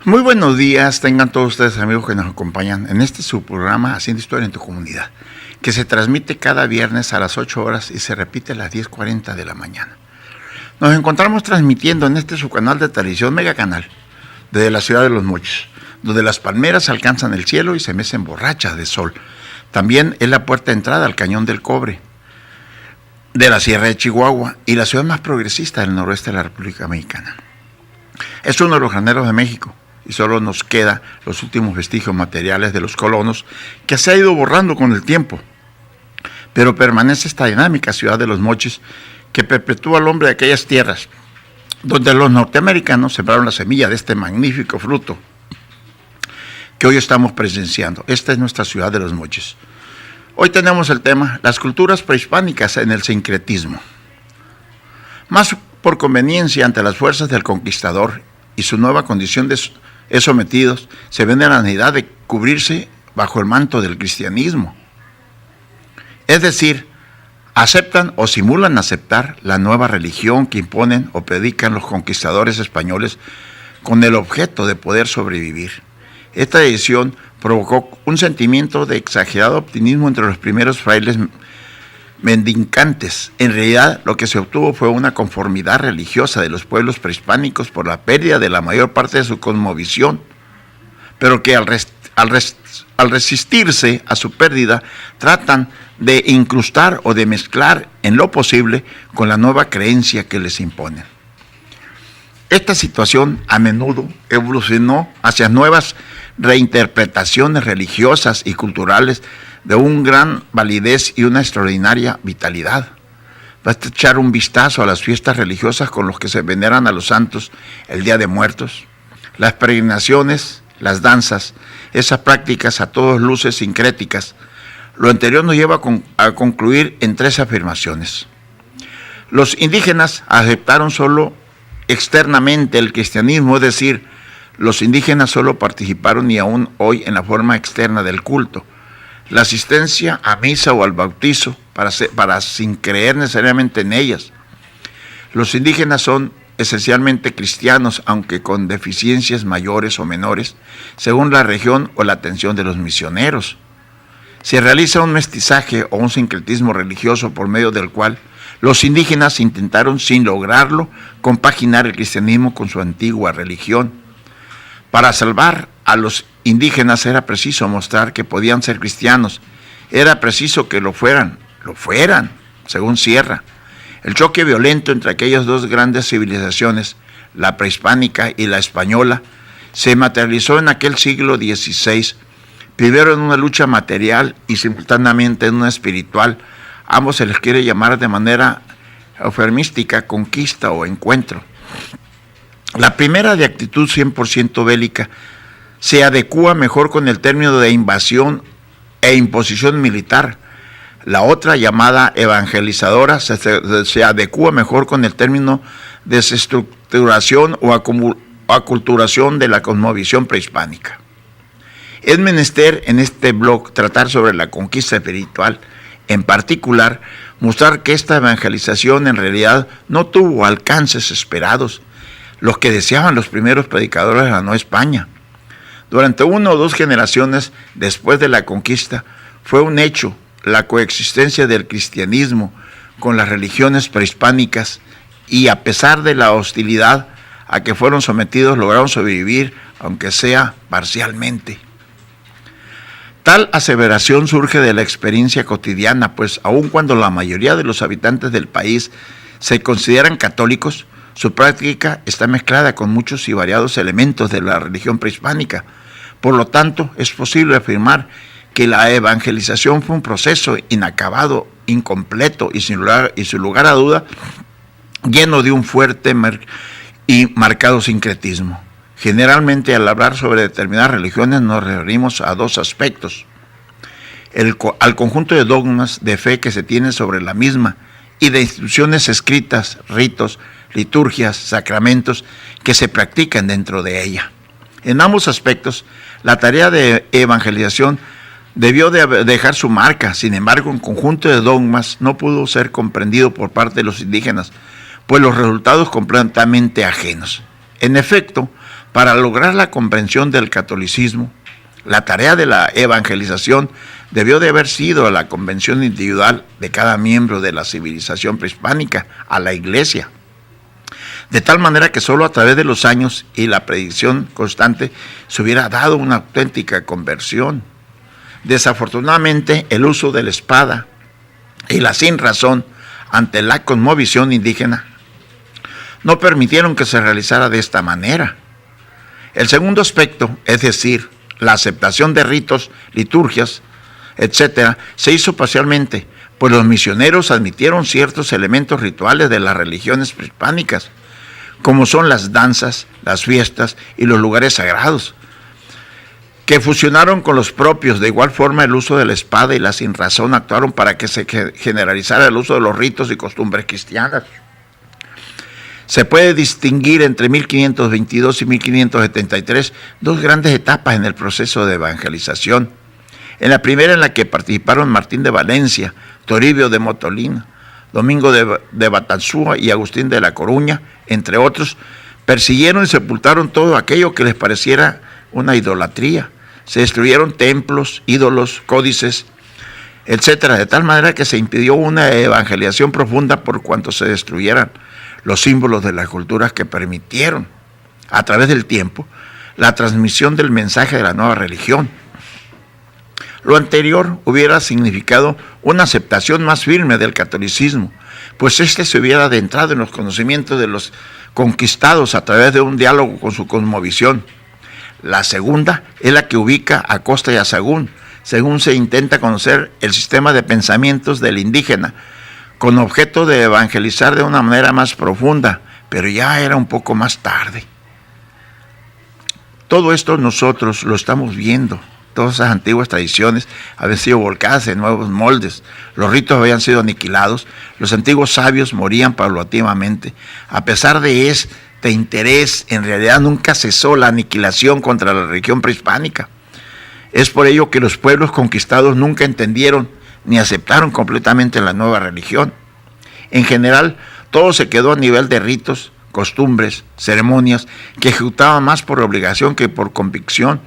Muy buenos días, tengan todos ustedes amigos que nos acompañan en este subprograma Haciendo Historia en tu Comunidad, que se transmite cada viernes a las 8 horas y se repite a las 10:40 de la mañana. Nos encontramos transmitiendo en este subcanal de televisión Mega Canal, desde la ciudad de Los Mochis, donde las palmeras alcanzan el cielo y se mecen borrachas de sol. También es la puerta de entrada al Cañón del Cobre, de la Sierra de Chihuahua y la ciudad más progresista del noroeste de la República Mexicana. Es uno de los graneros de México y solo nos quedan los últimos vestigios materiales de los colonos que se ha ido borrando con el tiempo. Pero permanece esta dinámica ciudad de Los Mochis que perpetúa al hombre de aquellas tierras donde los norteamericanos sembraron la semilla de este magnífico fruto que hoy estamos presenciando. Esta es nuestra ciudad de Los Mochis. Hoy tenemos el tema, las culturas prehispánicas en el sincretismo. Más por conveniencia ante las fuerzas del conquistador y su nueva condición de sometidos, se ven en la necesidad de cubrirse bajo el manto del cristianismo. Es decir, aceptan o simulan aceptar la nueva religión que imponen o predican los conquistadores españoles con el objeto de poder sobrevivir. Esta decisión provocó un sentimiento de exagerado optimismo entre los primeros frailes mendicantes. En realidad, lo que se obtuvo fue una conformidad religiosa de los pueblos prehispánicos por la pérdida de la mayor parte de su cosmovisión, pero que al resistirse a su pérdida, tratan de incrustar o de mezclar en lo posible con la nueva creencia que les imponen. Esta situación a menudo evolucionó hacia nuevas reinterpretaciones religiosas y culturales de una gran validez y una extraordinaria vitalidad. Basta echar un vistazo a las fiestas religiosas con los que se veneran a los santos el Día de Muertos, las peregrinaciones, las danzas, esas prácticas a todas luces sincréticas. Lo anterior nos lleva a concluir en tres afirmaciones. Los indígenas aceptaron solo externamente el cristianismo, es decir, los indígenas solo participaron y aún hoy en la forma externa del culto. La asistencia a misa o al bautizo para sin creer necesariamente en ellas. Los indígenas son esencialmente cristianos, aunque con deficiencias mayores o menores, según la región o la atención de los misioneros. Se realiza un mestizaje o un sincretismo religioso por medio del cual los indígenas intentaron, sin lograrlo, compaginar el cristianismo con su antigua religión. Para salvar a los indígenas era preciso mostrar que podían ser cristianos, era preciso que lo fueran, según Sierra. El choque violento entre aquellas dos grandes civilizaciones, la prehispánica y la española, se materializó en aquel siglo XVI, primero en una lucha material y simultáneamente en una espiritual. Ambos se les quiere llamar de manera eufemística conquista o encuentro. La primera, de actitud 100% bélica, se adecúa mejor con el término de invasión e imposición militar. La otra, llamada evangelizadora, se adecúa mejor con el término de desestructuración o aculturación de la cosmovisión prehispánica. Es menester en este blog tratar sobre la conquista espiritual, en particular, mostrar que esta evangelización en realidad no tuvo alcances esperados, los que deseaban los primeros predicadores de la Nueva España. Durante 1 o 2 generaciones después de la conquista, fue un hecho la coexistencia del cristianismo con las religiones prehispánicas y a pesar de la hostilidad a que fueron sometidos, lograron sobrevivir, aunque sea parcialmente. Tal aseveración surge de la experiencia cotidiana, pues aun cuando la mayoría de los habitantes del país se consideran católicos, su práctica está mezclada con muchos y variados elementos de la religión prehispánica. Por lo tanto, es posible afirmar que la evangelización fue un proceso inacabado, incompleto y sin lugar a duda, lleno de un fuerte y marcado sincretismo. Generalmente, al hablar sobre determinadas religiones, nos referimos a 2 aspectos: al conjunto de dogmas de fe que se tiene sobre la misma y de instituciones escritas, ritos, liturgias, sacramentos que se practican dentro de ella. En ambos aspectos, la tarea de evangelización debió de dejar su marca. Sin embargo, un conjunto de dogmas no pudo ser comprendido por parte de los indígenas, pues los resultados completamente ajenos. En efecto, Para lograr la comprensión del catolicismo, la tarea de la evangelización debió de haber sido la convención individual de cada miembro de la civilización prehispánica a la Iglesia, de tal manera que solo a través de los años y la predicción constante se hubiera dado una auténtica conversión. Desafortunadamente, el uso de la espada y la sinrazón ante la cosmovisión indígena no permitieron que se realizara de esta manera. El segundo aspecto, es decir, la aceptación de ritos, liturgias, etcétera, se hizo parcialmente, pues los misioneros admitieron ciertos elementos rituales de las religiones prehispánicas, como son las danzas, las fiestas y los lugares sagrados, que fusionaron con los propios. De igual forma, el uso de la espada y la sinrazón actuaron para que se generalizara el uso de los ritos y costumbres cristianas. Se puede distinguir entre 1522 y 1573 dos grandes etapas en el proceso de evangelización. En la primera, en la que participaron Martín de Valencia, Toribio de Motolina, Domingo de Batanzúa y Agustín de la Coruña, entre otros, persiguieron y sepultaron todo aquello que les pareciera una idolatría. Se destruyeron templos, ídolos, códices, etcétera, de tal manera que se impidió una evangelización profunda por cuanto se destruyeran los símbolos de las culturas que permitieron, a través del tiempo, la transmisión del mensaje de la nueva religión. Lo anterior hubiera significado una aceptación más firme del catolicismo, pues éste se hubiera adentrado en los conocimientos de los conquistados a través de un diálogo con su cosmovisión. La segunda es la que ubica a Costa y a Sahagún, según se intenta conocer el sistema de pensamientos del indígena, con objeto de evangelizar de una manera más profunda, pero ya era un poco más tarde. Todo esto nosotros lo estamos viendo. Todas esas antiguas tradiciones habían sido volcadas en nuevos moldes, los ritos habían sido aniquilados, los antiguos sabios morían paulatinamente. A pesar de este interés, en realidad nunca cesó la aniquilación contra la religión prehispánica. Es por ello que los pueblos conquistados nunca entendieron ni aceptaron completamente la nueva religión. En general, todo se quedó a nivel de ritos, costumbres, ceremonias, que ejecutaban más por obligación que por convicción,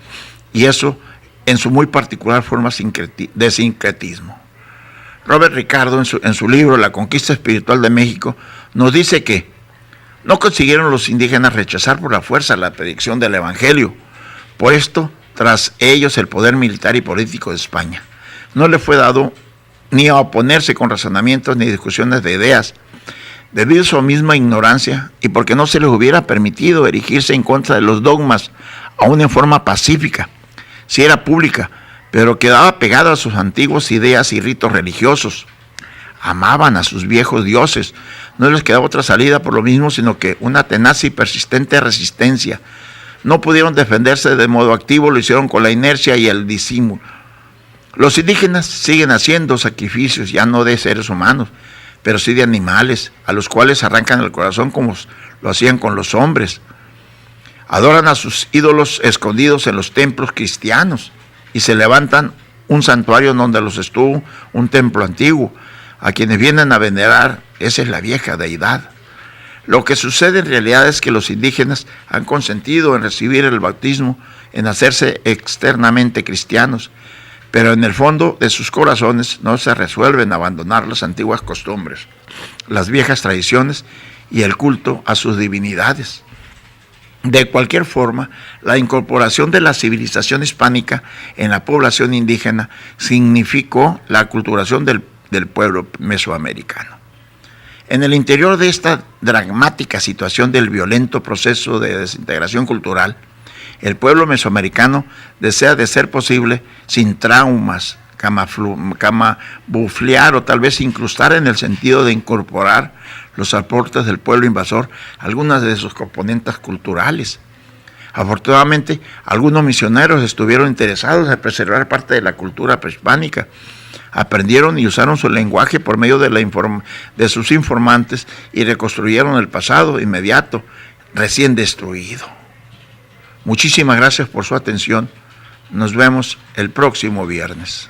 y eso en su muy particular forma de sincretismo. Robert Ricardo, en su libro La conquista espiritual de México, nos dice que no consiguieron los indígenas rechazar por la fuerza la predicción del Evangelio. Por esto, tras ellos, el poder militar y político de España no le fue dado ni a oponerse con razonamientos ni discusiones de ideas, debido a su misma ignorancia y porque no se les hubiera permitido erigirse en contra de los dogmas, aún en forma pacífica, si era pública, pero quedaba pegado a sus antiguas ideas y ritos religiosos. Amaban a sus viejos dioses, no les quedaba otra salida por lo mismo, sino que una tenaz y persistente resistencia. No pudieron defenderse de modo activo, lo hicieron con la inercia y el disimulo. Los indígenas siguen haciendo sacrificios, ya no de seres humanos, pero sí de animales, a los cuales arrancan el corazón como lo hacían con los hombres. Adoran a sus ídolos escondidos en los templos cristianos y se levantan un santuario donde los estuvo un templo antiguo. A quienes vienen a venerar, esa es la vieja deidad. Lo que sucede en realidad es que los indígenas han consentido en recibir el bautismo, en hacerse externamente cristianos, pero en el fondo de sus corazones no se resuelven a abandonar las antiguas costumbres, las viejas tradiciones y el culto a sus divinidades. De cualquier forma, la incorporación de la civilización hispánica en la población indígena significó la aculturación del pueblo mesoamericano. En el interior de esta dramática situación del violento proceso de desintegración cultural, el pueblo mesoamericano desea, de ser posible, sin traumas, camuflear o tal vez incrustar en el sentido de incorporar los aportes del pueblo invasor algunas de sus componentes culturales. Afortunadamente, algunos misioneros estuvieron interesados en preservar parte de la cultura prehispánica. Aprendieron y usaron su lenguaje por medio de sus informantes y reconstruyeron el pasado inmediato, recién destruido. Muchísimas gracias por su atención. Nos vemos el próximo viernes.